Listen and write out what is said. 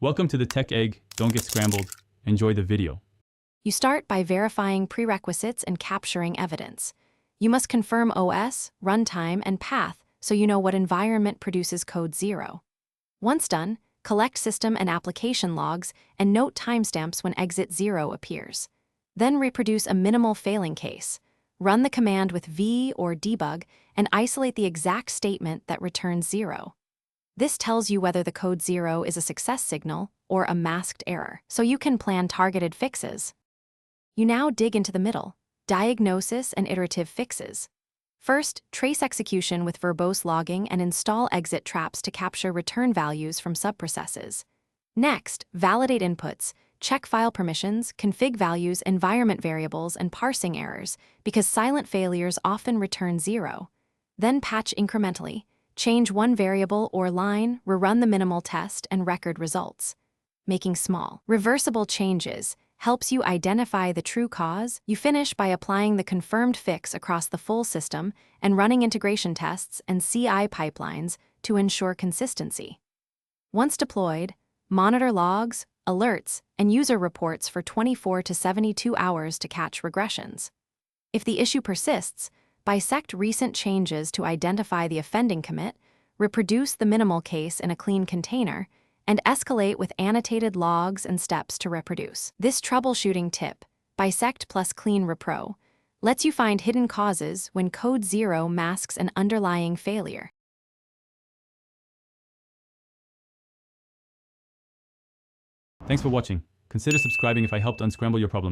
Welcome to the Tech Egg. Don't get scrambled. Enjoy the video. You start by verifying prerequisites and capturing evidence. You must confirm OS, runtime, and path so you know what environment produces code 0. Once done, collect system and application logs and note timestamps when exit 0 appears. Then reproduce a minimal failing case. Run the command with v or debug and isolate the exact statement that returns 0. This tells you whether the code 0 is a success signal or a masked error, so you can plan targeted fixes. You now dig into the middle, diagnosis and iterative fixes. First, trace execution with verbose logging and install exit traps to capture return values from subprocesses. Next, validate inputs, check file permissions, config values, environment variables, and parsing errors, because silent failures often return 0. Then patch incrementally. Change one variable or line, rerun the minimal test, and record results. Making small, reversible changes helps you identify the true cause. You finish by applying the confirmed fix across the full system and running integration tests and CI pipelines to ensure consistency. Once deployed, monitor logs, alerts, and user reports for 24 to 72 hours to catch regressions. If the issue persists, bisect recent changes to identify the offending commit, reproduce the minimal case in a clean container, and escalate with annotated logs and steps to reproduce. This troubleshooting tip, bisect plus clean repro, lets you find hidden causes when code 0 masks an underlying failure. Thanks for watching. Consider subscribing if I helped unscramble your problems.